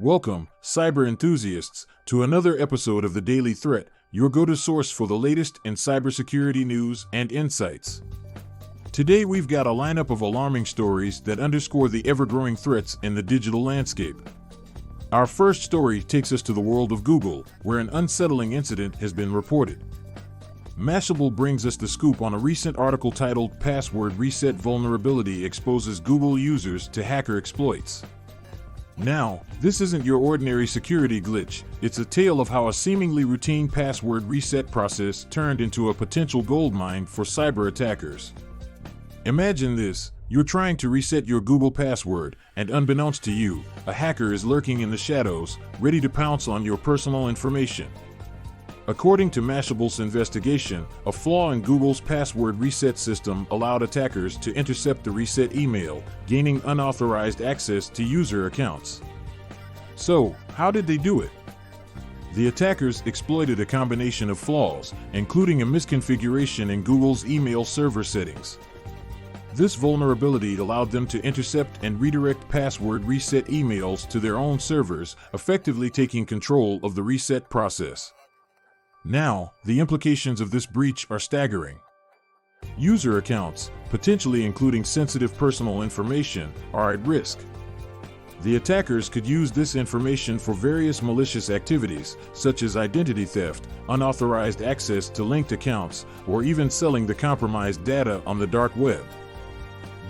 Welcome, cyber enthusiasts, to another episode of The Daily Threat, your go-to source for the latest in cybersecurity news and insights. Today we've got a lineup of alarming stories that underscore the ever-growing threats in the digital landscape. Our first story takes us to the world of Google, where an unsettling incident has been reported. Mashable brings us the scoop on a recent article titled "Password Reset Vulnerability Exposes Google Users to Hacker Exploits." Now, this isn't your ordinary security glitch, it's a tale of how a seemingly routine password reset process turned into a potential goldmine for cyber attackers. Imagine this: you're trying to reset your Google password, and unbeknownst to you, a hacker is lurking in the shadows, ready to pounce on your personal information. According to Mashable's investigation, a flaw in Google's password reset system allowed attackers to intercept the reset email, gaining unauthorized access to user accounts. So, how did they do it? The attackers exploited a combination of flaws, including a misconfiguration in Google's email server settings. This vulnerability allowed them to intercept and redirect password reset emails to their own servers, effectively taking control of the reset process. Now, the implications of this breach are staggering. User accounts, potentially including sensitive personal information, are at risk. The attackers could use this information for various malicious activities, such as identity theft, unauthorized access to linked accounts, or even selling the compromised data on the dark web.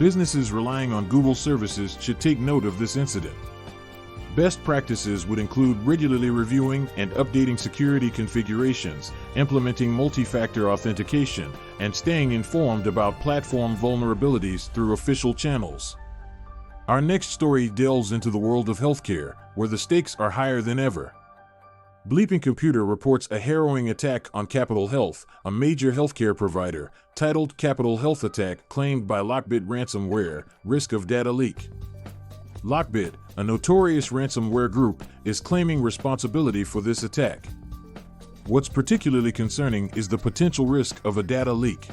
Businesses relying on Google services should take note of this incident. Best practices would include regularly reviewing and updating security configurations, implementing multi-factor authentication, and staying informed about platform vulnerabilities through official channels. Our next story delves into the world of healthcare, where the stakes are higher than ever. Bleeping Computer reports a harrowing attack on Capitol Health, a major healthcare provider, titled "Capitol Health Attack Claimed by LockBit Ransomware, Risk of Data Leak." LockBit, a notorious ransomware group, is claiming responsibility for this attack. What's particularly concerning is the potential risk of a data leak.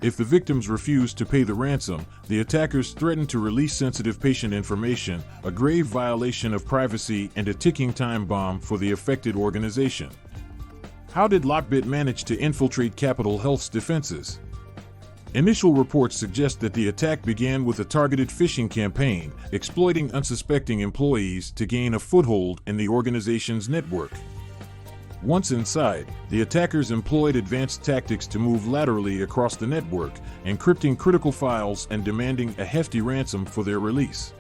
If the victims refuse to pay the ransom, the attackers threaten to release sensitive patient information, a grave violation of privacy and a ticking time bomb for the affected organization. How did LockBit manage to infiltrate Capitol Health's defenses? Initial reports suggest that the attack began with a targeted phishing campaign, exploiting unsuspecting employees to gain a foothold in the organization's network. Once inside, the attackers employed advanced tactics to move laterally across the network, encrypting critical files and demanding a hefty ransom for their release.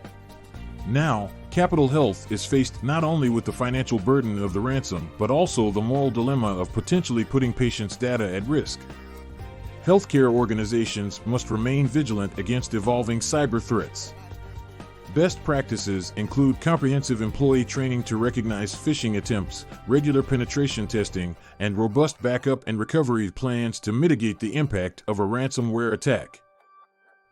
Now, Capitol Health is faced not only with the financial burden of the ransom, but also the moral dilemma of potentially putting patients' data at risk. Healthcare organizations must remain vigilant against evolving cyber threats. Best practices include comprehensive employee training to recognize phishing attempts, regular penetration testing, and robust backup and recovery plans to mitigate the impact of a ransomware attack.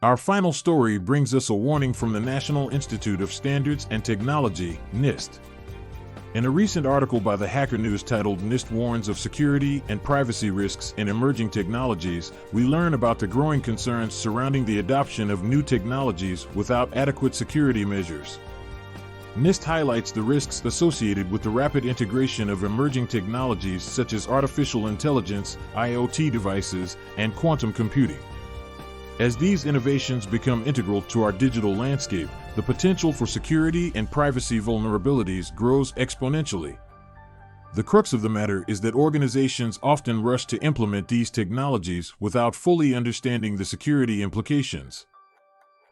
Our final story brings us a warning from the National Institute of Standards and Technology, NIST. In a recent article by the Hacker News titled "NIST Warns of Security and Privacy Risks in Emerging Technologies," we learn about the growing concerns surrounding the adoption of new technologies without adequate security measures. NIST highlights the risks associated with the rapid integration of emerging technologies such as artificial intelligence, IoT devices, and quantum computing. As these innovations become integral to our digital landscape, the potential for security and privacy vulnerabilities grows exponentially. The crux of the matter is that organizations often rush to implement these technologies without fully understanding the security implications.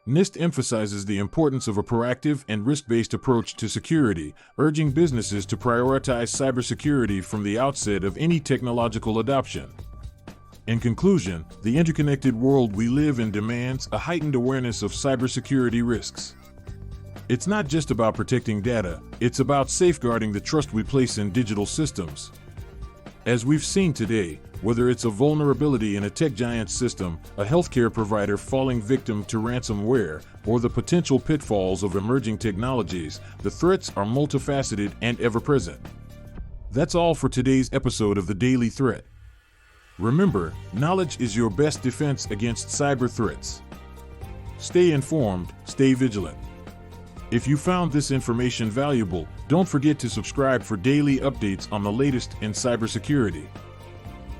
NIST emphasizes the importance of a proactive and risk-based approach to security, urging businesses to prioritize cybersecurity from the outset of any technological adoption. In conclusion, the interconnected world we live in demands a heightened awareness of cybersecurity risks. It's not just about protecting data, it's about safeguarding the trust we place in digital systems. As we've seen today, whether it's a vulnerability in a tech giant's system, a healthcare provider falling victim to ransomware, or the potential pitfalls of emerging technologies, the threats are multifaceted and ever-present. That's all for today's episode of The Daily Threat. Remember, knowledge is your best defense against cyber threats. Stay informed, stay vigilant. If you found this information valuable, don't forget to subscribe for daily updates on the latest in cybersecurity.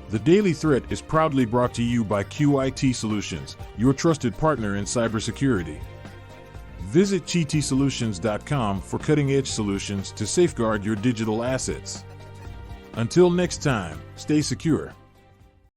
The Daily Threat is proudly brought to you by QIT Solutions, your trusted partner in cybersecurity. Visit QITsolutions.com for cutting-edge solutions to safeguard your digital assets. Until next time, stay secure.